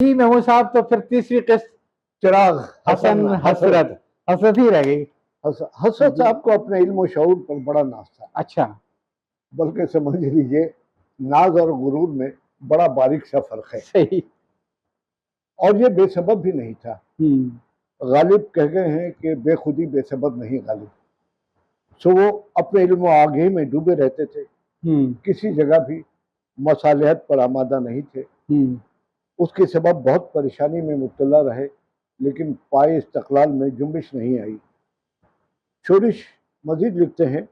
جی محمود صاحب، تو پھر تیسری قسط چراغ حسن حسرت ہی رہ گئی. حسرت صاحب کو اپنے علم و شعور پر بڑا ناز تھا. اچھا. بلکہ سمجھ لیجئے ناز اور غرور میں بڑا باریک سا فرق ہے. صحیح. اور یہ بے سبب بھی نہیں تھا. غالب کہہ گئے ہیں کہ بے خودی بے سبب نہیں غالب. سو وہ اپنے علم و آگہی میں ڈوبے رہتے تھے. کسی جگہ بھی مصالحت پر آمادہ نہیں تھے. اس کے سبب بہت پریشانی میں مبتلا رہے، لیکن پائے استقلال میں جنبش نہیں آئی. شورش مزید لکھتے ہیں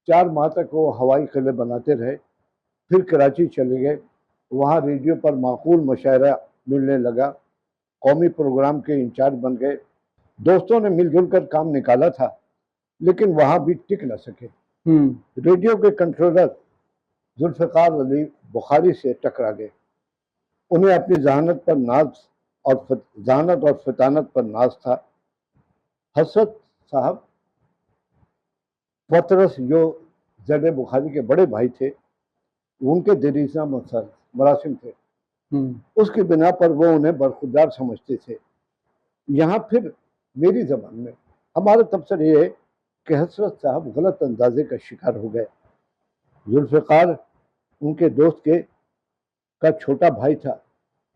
4 ماہ تک وہ ہوائی قلعے بناتے رہے، پھر کراچی چلے گئے. وہاں ریڈیو پر معقول مشاعرہ ملنے لگا، قومی پروگرام کے انچارج بن گئے. دوستوں نے مل جل کر کام نکالا تھا، لیکن وہاں بھی ٹک نہ سکے. ریڈیو کے کنٹرولر ذوالفقار علی بخاری سے ٹکرا گئے. انہیں اپنی ذہانت اور فطانت پر ناز تھا. حسرت صاحب پطرس جو زید بخاری کے بڑے بھائی تھے، ان کے دریزہ مراسم تھے. اس کی بنا پر وہ انہیں برخوردار سمجھتے تھے. یہاں پھر میری زبان میں ہمارا تبصرہ یہ ہے کہ حسرت صاحب غلط اندازے کا شکار ہو گئے. ذوالفقار ان کے دوست کا چھوٹا بھائی تھا،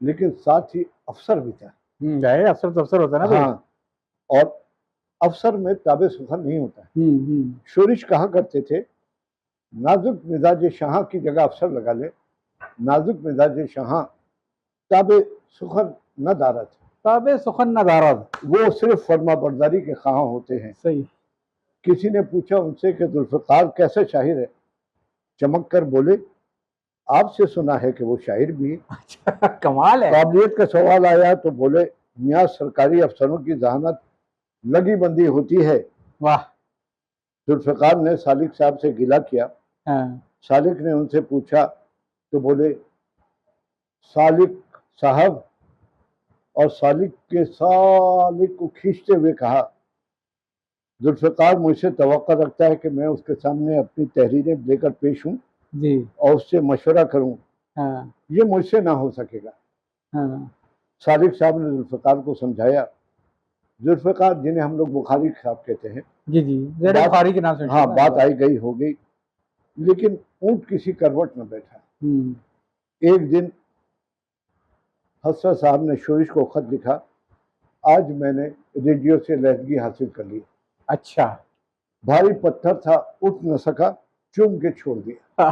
لیکن ساتھ ہی افسر بھی تھا. افسر ہوتا ہے نا. ہاں، اور افسر میں تابع سخن نہیں ہوتا. شورش کہا کرتے تھے نازک مزاج شاہاں کی جگہ افسر لگا لے. نازک مزاج شاہاں تابع سخن نہ دارد. تابع سخن نہ دارد. وہ صرف فرما برداری کے خواہاں ہوتے ہیں. صحیح. کسی نے پوچھا ان سے کہ ذوالفقار کیسے شاعر ہے؟ چمک کر بولے آپ سے سنا ہے کہ وہ شاعر بھی ہے. اچھا، کمال ہے. قابلیت کا سوال آیا تو بولے میاں سرکاری افسروں کی ذہانت لگی بندی ہوتی ہے. واہ. ذوالفقار نے سالک صاحب سے گلہ کیا. سالک نے ان سے پوچھا تو بولے سالک صاحب، اور سالک کے سالک کو کھینچتے ہوئے کہا ذوالفقار مجھ سے توقع رکھتا ہے کہ میں اس کے سامنے اپنی تحریریں لے کر پیش ہوں جی، اور اس سے مشورہ کروں. یہ مجھ سے نہ ہو سکے گا. سالک صاحب نے ذوالفقار کو سمجھایا. ذوالفقار جنہیں ہم لوگ بخاری صاحب کہتے ہیں، جی زید بخاری کے نام سے. ہاں، بات آئی گئی ہو گئی، لیکن اونٹ کسی کروٹ میں بیٹھا. ایک دن حسرت صاحب نے شورش کو خط لکھا آج میں نے ریڈیو سے علیحدگی حاصل کر لی. اچھا. بھاری پتھر تھا، اٹھ نہ سکا، چوم کے چھوڑ دیا.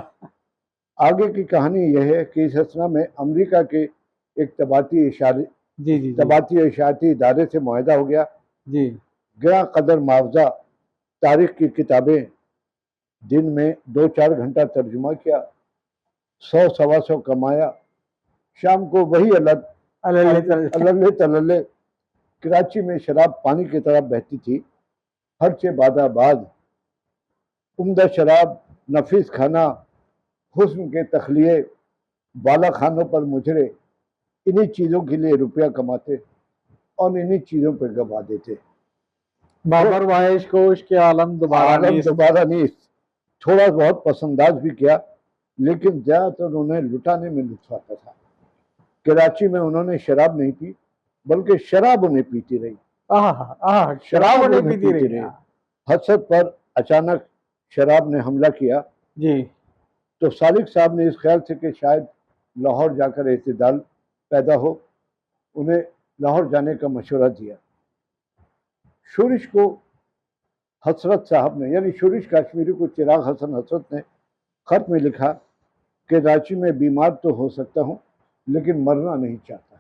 آگے کی کہانی یہ ہے کہ اس اسنا میں امریکہ کے ایک طباعتی اشاعتی ادارے سے معاہدہ ہو گیا. گرا قدر معاوضہ، تاریخ کی کتابیں دن میں 2-4 گھنٹہ ترجمہ کیا، 100-125 کمایا. شام کو وہی تللے. کراچی میں شراب پانی کی طرح بہتی تھی. ہرچے بادہ باد، عمدہ شراب، نفیس کھانا، حسن کے تخلیے، بالا خانوں پر مجرے انہی چیزوں کے لیے روپیہ کماتے اور انہی چیزوں پہ گوا دیتے. بابر واحش کوش کے عالم دوبارہ نیست. تھوڑا بہت پسنداز بھی کیا، لیکن زیادہ تر انہیں لٹانے میں لطف آتا تھا. کراچی میں انہوں نے شراب نہیں پی، بلکہ شراب انہیں پیتی رہی. شراب انہیں پیتی رہی. حسرت پر اچانک شراب نے حملہ کیا. تو سالک صاحب نے اس خیال سے کہ شاید لاہور جا کر اعتدال پیدا ہو، انہیں لاہور جانے کا مشورہ دیا. شورش کو حسرت صاحب نے، یعنی شورش کاشمیری کو چراغ حسن حسرت نے خط میں لکھا کہ کراچی میں بیمار تو ہو سکتا ہوں لیکن مرنا نہیں چاہتا،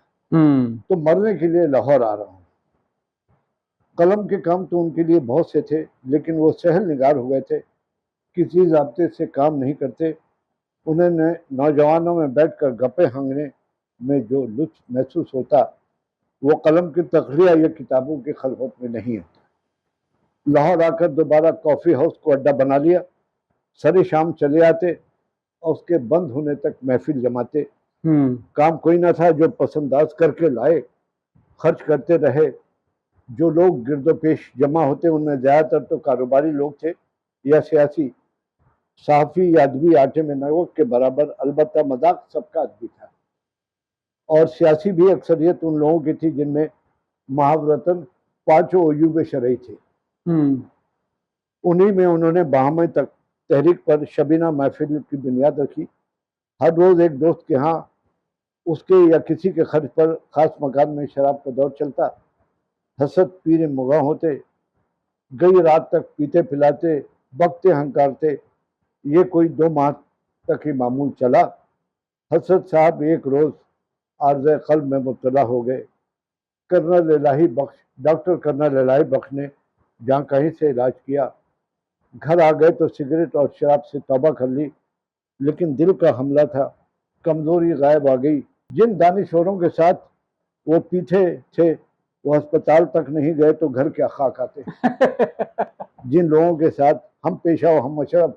تو مرنے کے لیے لاہور آ رہا ہوں. قلم کے کام تو ان کے لیے بہت سے تھے، لیکن وہ سہل نگار ہو گئے تھے. کسی ضابطے سے کام نہیں کرتے. انہیں نوجوانوں میں بیٹھ کر گپے ہنگنے میں جو لطف محسوس ہوتا وہ قلم کی تخلیہ یا کتابوں کی خلوت میں نہیں ہوتا. لاہور آ کر دوبارہ کافی ہاؤس کو اڈا بنا لیا. سر شام چلے آتے اور اس کے بند ہونے تک محفل جماتے. کام کوئی نہ تھا جو پسنداز کر کے لائے، خرچ کرتے رہے. جو لوگ گرد و پیش جمع ہوتے ان میں زیادہ تر تو کاروباری لوگ تھے یا سیاسی. صحافی یا ادبی آٹے میں نمک کے برابر. البتہ مذاق سب کا ادبی تھا اور سیاسی بھی اکثریت ان لوگوں کی تھی جن میں محاورتاً 5 عیوب شرعی تھے. انہی میں انہوں نے باہمی تحریک پر شبینہ محفل کی بنیاد رکھی. ہر روز ایک دوست کے ہاں اس کے یا کسی کے خرچ پر خاص مکان میں شراب کا دور چلتا. حسد پیر مغاں ہوتے، گئی رات تک پیتے پلاتے، بکتے ہنکارتے. یہ کوئی 2 ماہ تک ہی معمول چلا. حسد صاحب ایک روز عارض قلب میں مبتلا ہو گئے. ڈاکٹر کرنل الہی بخش نے جہاں کہیں سے علاج کیا. گھر آ گئے تو سگریٹ اور شراب سے توبہ کر لی، لیکن دل کا حملہ تھا، کمزوری غائب آ گئی. جن دانشوروں کے ساتھ وہ پیتے تھے وہ ہسپتال تک نہیں گئے تو گھر کیا خاک آتے. جن لوگوں کے ساتھ ہم پیشہ و ہم مشرب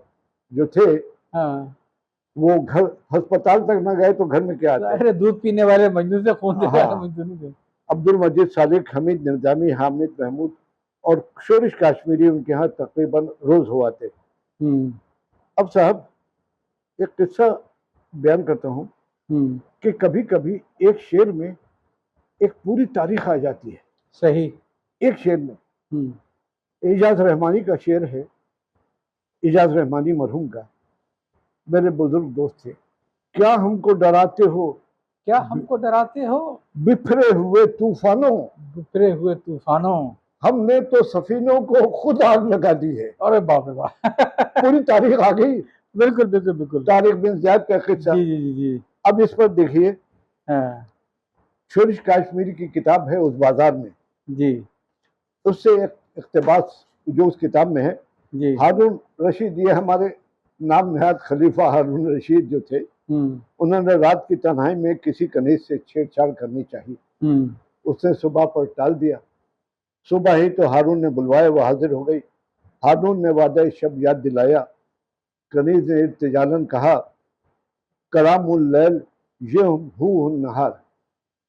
جو تھے وہ گھر ہسپتال تک نہ گئے تو گھر میں کیا آتے. دودھ پینے والے مجنون سے خون سے مجنون تھے. عبد المجید صادق، حمید نظامی، حامد محمود اور شورش کاشمیری ان کے ہاں تقریباً روز ہوا تھے. اب صاحب ایک قصہ بیان کرتا ہوں کہ کبھی کبھی ایک شعر میں ایک پوری تاریخ آ جاتی ہے. صحیح. ایک شعر میں اعجاز رحمانی کا شعر ہے. اعجاز رحمانی مرحوم کا میرے بزرگ دوست تھے. کیا ہم کو ڈراتے ہو، کیا ہم کو ڈراتے ہو، بکھرے ہوئے طوفانوں، بکھرے ہوئے طوفانوں، ہم نے تو سفینوں کو خود آگ لگا دی ہے. ارے باپ رے باپ. پوری تاریخ آ گئی. بالکل بالکل بالکل. طارق بن زیاد کا قصہ. جی جی جی جی. اب اس پر دیکھیے، شورش کاشمیری کی کتاب ہے اس بازار میں. جی. اس سے ایک اقتباس جو اس کتاب میں ہے. جی. ہارون رشید، یہ ہمارے نام نہاد خلیفہ ہارون رشید جو تھے، انہوں نے رات کی تنہائی میں کسی کنیز سے چھیڑ چھاڑ کرنی چاہیے. اس نے صبح پر ٹال دیا. صبح ہی تو ہارون نے بلوایا، وہ حاضر ہو گئی. ہارون نے وعدہ شب یاد دلایا. کنیز نے ارتجالن کہا، کلام اللیل یہو النہار.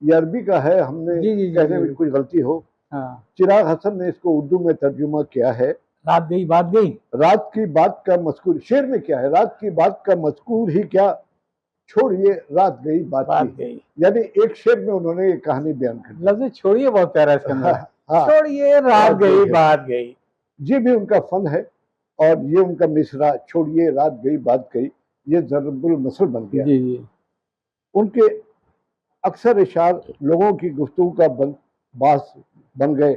یہ عربی کا ہے، ہم نے کہنے میں کوئی غلطی ہو. چراغ حسن نے اس کو اردو میں ترجمہ کیا ہے، رات گئی بات گئی. رات کی بات کا مذکور شعر میں کیا ہے، رات کی بات کا مذکور ہی کیا، چھوڑیے رات گئی بات گئی. یعنی ایک شعر میں انہوں نے یہ کہانی بیان کر دی. لفظ چھوڑیے بہت پیارا ہے اس کے اندر. چھوڑیے رات گئی بات گئی. یہ بھی ان کا فن ہے، اور یہ ان کا مصرع چھوڑیے رات گئی بات گئی یہ ضرب المثل بن گیا. جی جی. ان کے اکثر اشعار لوگوں کی گفتگو کا باعث بن گئے.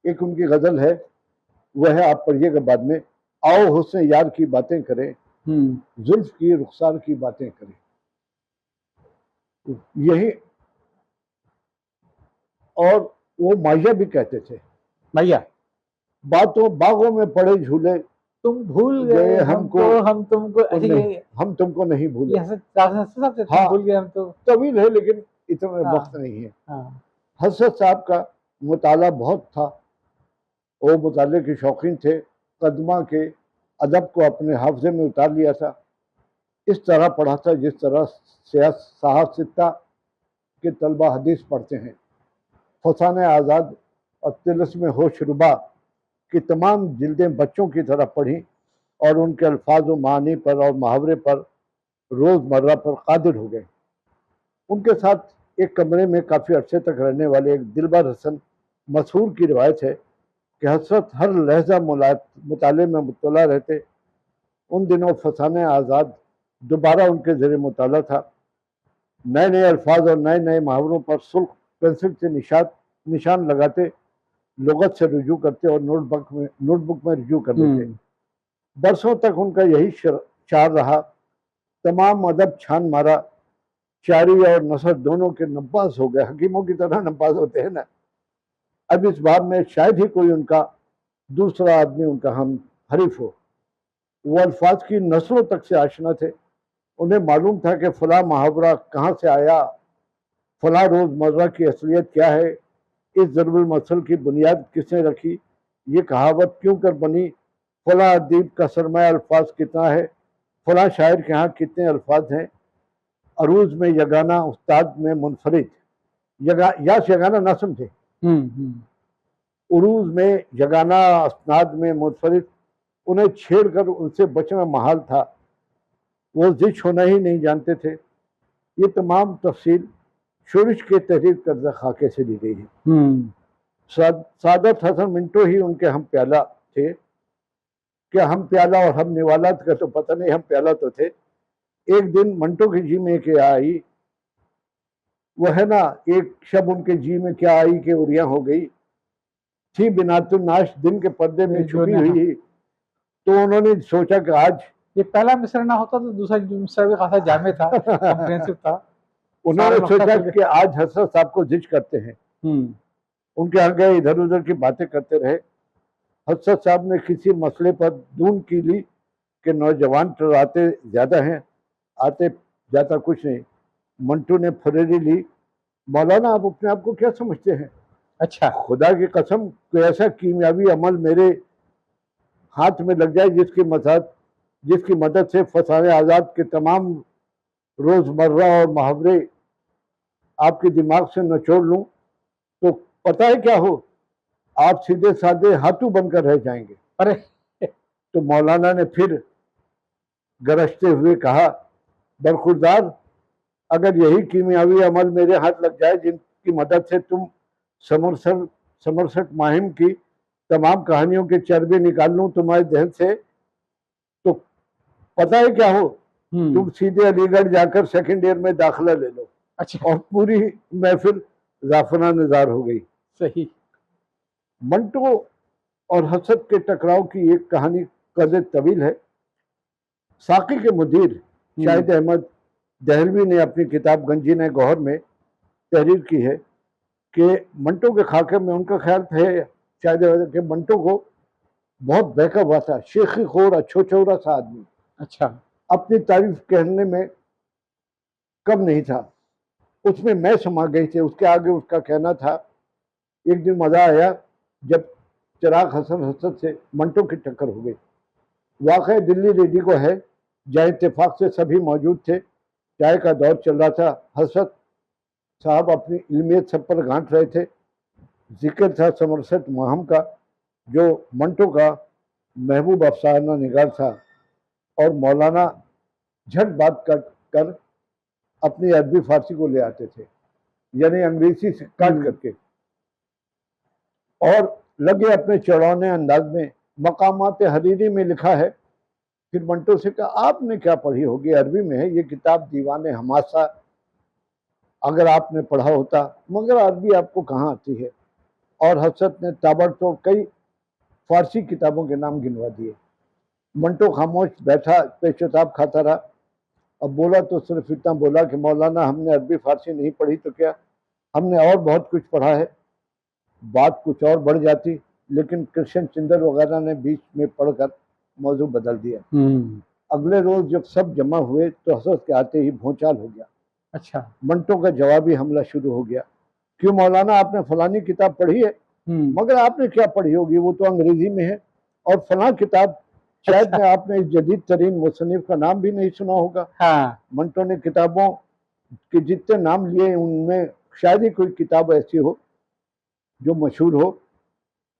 ایک ان کی غزل ہے، وہ ہے، آپ پڑھیے گا بعد میں، آؤ حسن یار کی باتیں کریں، زلف کی رخسار کی باتیں کریں. یہی، اور وہ مائیا بھی کہتے تھے. مائیا، باتوں باغوں میں پڑے جھولے، تم بھول گئے ہم کو، ہم تم کو، ہم تم کو نہیں بھولے. ہاں بھول گئے ہم تو. طویل ہے لیکن اتنا وقت نہیں ہے. حسرت صاحب کا مطالعہ بہت تھا. وہ مطالعے کے شوقین تھے. قدمہ کے ادب کو اپنے حافظے میں اتار لیا تھا. اس طرح پڑھا تھا جس طرح صحاف ستہ کے طلبہ حدیث پڑھتے ہیں. فسانہ آزاد اور طلسم ہوش ربا کی تمام جلدیں بچوں کی طرح پڑھیں اور ان کے الفاظ و معانی پر اور محاورے پر روز مرہ پر قادر ہو گئے. ان کے ساتھ ایک کمرے میں کافی عرصے تک رہنے والے ایک دلبر حسن مسحور کی روایت ہے کہ حسرت ہر لحظہ مطالعے میں مطلع رہتے. ان دنوں فسانہ آزاد دوبارہ ان کے زیر مطالعہ تھا. نئے نئے الفاظ اور نئے نئے محاوروں پر سرخ پینسل سے نشان لگاتے، لغت سے رجوع کرتے اور نوٹ بک میں رجوع کر دیتے. برسوں تک ان کا یہی شعار رہا. تمام ادب چھان مارا، شاعری اور نثر دونوں کے نباز ہو گئے. حکیموں کی طرح نباز ہوتے ہیں نا. اب اس باب میں شاید ہی کوئی ان کا دوسرا آدمی ان کا ہم حریف ہو. وہ الفاظ کی نسلوں تک سے آشنا تھے. انہیں معلوم تھا کہ فلاں محاورہ کہاں سے آیا، فلاں روز مرہ کی اصلیت کیا ہے، اس ضرب المثل کی بنیاد کس نے رکھی، یہ کہاوت کیوں کر بنی، فلاں ادیب کا سرمایہ الفاظ کتنا ہے، فلاں شاعر کے ہاں کتنے الفاظ ہیں. عروض میں یگانہ، استاد میں منفرد. یاس یگانہ نہ سمجھے، عروض میں یگانہ، اسناد میں منفرد. انہیں چھیڑ کر ان سے بچنا محال تھا. وہ زچ ہونا ہی نہیں جانتے تھے. یہ تمام تفصیل شورش کے تحریر کردہ خاکے سے لی گئی ہے۔ سعادت حسن منٹو ہی ان کے ہم پیالہ تھے، کیا ہم پیالہ اور ہم نوالا کا تو پتہ نہیں، ہم پیالہ تو تھے۔ ایک دن منٹو کے جی میں کیا آئی، وہ ہے نا ایک شب ان کے جی میں کیا آئی کہ اریاں ہو گئی تھی بنات الناش دن کے پردے میں چھپی ہوئی، تو انہوں نے سوچا کہ آج یہ پہلا مصرع نہ ہوتا تو دوسرا مصرع بھی خاصا جامع تھا، کمپریہنسو تھا۔ انہوں نے سوچا کہ آج حسرت صاحب کو زج کرتے ہیں، ان کے ہاں گئے، ادھر ادھر کی باتیں کرتے رہے۔ حسرت صاحب نے کسی مسئلے پر دون کی لی کہ نوجوان ٹراتے زیادہ ہیں، آتے جاتا کچھ نہیں۔ منٹو نے پھریری لی، مولانا آپ اپنے آپ کو کیا سمجھتے ہیں؟ اچھا، خدا کی قسم کوئی ایسا کیمیابی عمل میرے ہاتھ میں لگ جائے جس کی مدد سے فسانہ آزاد کے تمام روزمرہ اور محاورے آپ کے دماغ سے نچوڑ لوں تو پتہ ہے کیا ہو، آپ سیدھے سادے ہاتھوں بن کر رہ جائیں گے۔ ارے تو مولانا نے پھر گرجتے ہوئے کہا، برخوردار، اگر یہی کیمیاوی عمل میرے ہاتھ لگ جائے جن کی مدد سے تم سمرسٹ مہم کی تمام کہانیوں کے چربے نکال لوں تمہارے ذہن سے، تو پتہ ہے کیا ہو، تم سیدھے علی گڑھ جا کر سیکنڈ ایئر میں داخلہ لے لو۔ اچھا، اور پوری محفل زعفران نزار ہو گئی۔ صحیح۔ منٹو اور حسرت کے ٹکراؤ کی ایک کہانی قدر طویل ہے۔ ساقی کے مدیر شاہد احمد دہلوی نے اپنی کتاب گنجینہ گوہر میں تحریر کی ہے کہ منٹو کے خاکے میں ان کا خیال ہے شاہد احمد کہ منٹو کو بہت بہکا ہوا تھا، شیخی خور اچھو چورا سا آدمی، اچھا، اپنی تعریف کہنے میں کم نہیں تھا، اس میں سما گئی تھی، اس کے آگے اس کا کہنا تھا۔ ایک دن مزہ آیا جب چراغ حسن حسرت سے منٹو کی ٹکر ہو گئی۔ واقعہ دلی ریڈی کو ہے جہاں اتفاق سے سبھی موجود تھے، چائے کا دور چل رہا تھا، حسرت صاحب اپنی علمیت سب پر گھانٹ رہے تھے، ذکر تھا سمرسٹ مہم کا جو منٹو کا محبوب افسانہ نگار تھا، اور مولانا جھٹ بات کر اپنی عربی فارسی کو لے آتے تھے، یعنی انگریزی سے کاٹ کر کے، اور لگے اپنے چڑھونے انداز میں۔ مقامات حریری میں لکھا ہے، پھر منٹو سے کہا آپ نے کیا پڑھی ہوگی، عربی میں ہے یہ کتاب دیوان حماسہ، اگر آپ نے پڑھا ہوتا، مگر عربی آپ کو کہاں آتی ہے۔ اور حسرت نے تابڑتوڑ کئی فارسی کتابوں کے نام گنوا دیے۔ منٹو خاموش بیٹھا پیچوتاب کھاتا رہا، اب بولا تو صرف اتنا بولا کہ مولانا ہم نے عربی فارسی نہیں پڑھی تو کیا، ہم نے اور بہت کچھ پڑھا ہے۔ بات کچھ اور بڑھ جاتی لیکن کرشن چندر وغیرہ نے بیچ میں پڑھ کر موضوع بدل دیا۔ اگلے روز جب سب جمع ہوئے تو حسرت کے آتے ہی بھونچال ہو گیا۔ اچھا، منٹو کا جوابی حملہ شروع ہو گیا، کیوں مولانا آپ نے فلانی کتاب پڑھی ہے، مگر آپ نے کیا پڑھی ہوگی، وہ تو انگریزی میں ہے، اور فلاں کتاب شاید میں آپ نے اس جدید ترین مصنف کا نام بھی نہیں سنا ہوگا۔ منٹو نے کتابوں کے جتنے نام لیے ان میں شاید ہی کوئی کتاب ایسی ہو جو مشہور ہو۔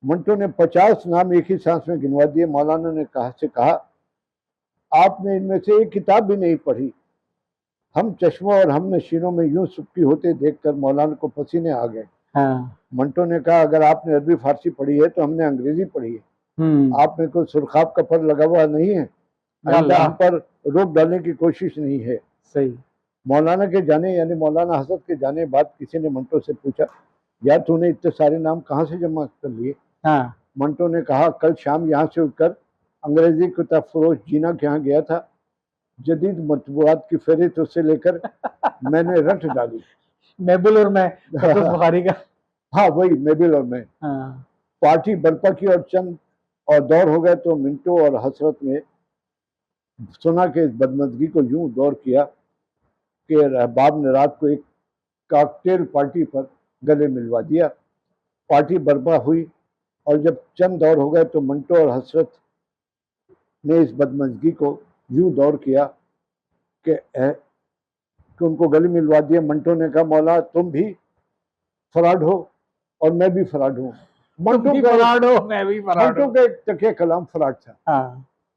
منٹو نے 50 نام ایک ہی سانس میں گنوا دیے۔ مولانا نے کہا آپ نے ان میں سے ایک کتاب بھی نہیں پڑھی۔ ہم چشموں اور ہم نشینوں میں یوں سبکی ہوتے دیکھ کر مولانا کو پسینے آ گئے۔ منٹو نے کہا اگر آپ نے عربی فارسی پڑھی ہے تو ہم نے انگریزی پڑھی ہے، آپ میں کوئی سرخاب کا پر لگا ہوا نہیں ہے، آئندہ ہم پر روک ڈالنے کی کوشش نہیں ہے۔ صحیح۔ مولانا کے جانے یعنی مولانا حسرت کے جانے بعد کسی نے منٹو سے پوچھا یار تو نے اتنے سارے نام کہاں سے جمع کر لیے؟ منٹو نے کہا کل شام یہاں سے اٹھ کر انگریزی کتاب فروش جینا کے یہاں گیا تھا، جدید مطبوعات کی فہرست اس سے لے کر میں نے رٹ ڈالی۔ میبل اور میں بخاری کا، ہاں وہی میبل اور میں، پارٹی برپا کی اور چند اور دور ہو گئے تو منٹو اور حسرت نے سنا کہ اس بدمزگی کو یوں دور کیا کہ رہباب نے رات کو ایک کاکٹیل پارٹی پر گلے ملوا دیا۔ پارٹی برپا ہوئی اور جب چند دور ہو گئے تو منٹو اور حسرت نے اس بدمزگی کو یوں دور کیا کہ ان کو گلے ملوا دیا۔ منٹو نے کہا مولا تم بھی فراڈ ہو اور میں بھی فراڈ ہوں۔ منٹو کا ایک تکیہ کلام فراڈ تھا۔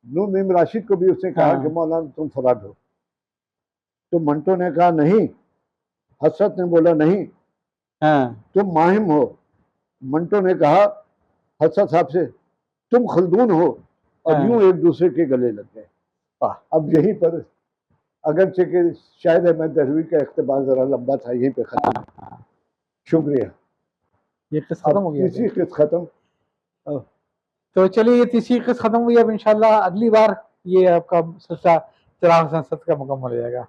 نور میم راشد کو بھی اس نے کہا کہ مولانا تم فراڈ ہو، تو منٹو نے کہا نہیں، حسرت نے بولا نہیں ہاں تم ماہم ہو. منٹو نے کہا حسرت صاحب سے تم خلدون ہو, اور ہاں. یوں ایک دوسرے کے گلے لگ گئے. واہ. اب یہیں پر اگرچہ کہ شاید احمد دہلوی کا اقتباس ذرا لمبا تھا, یہیں پہ ختم. شکریہ. یہ قصہ ختم ہو اب گیا. تیسری قسط ختم. تو چلیے یہ تیسری قسط ختم ہوئی. اب انشاءاللہ اگلی بار یہ آپ کا سلسلہ چراغ حسین ست کا مکمل ہو جائے گا.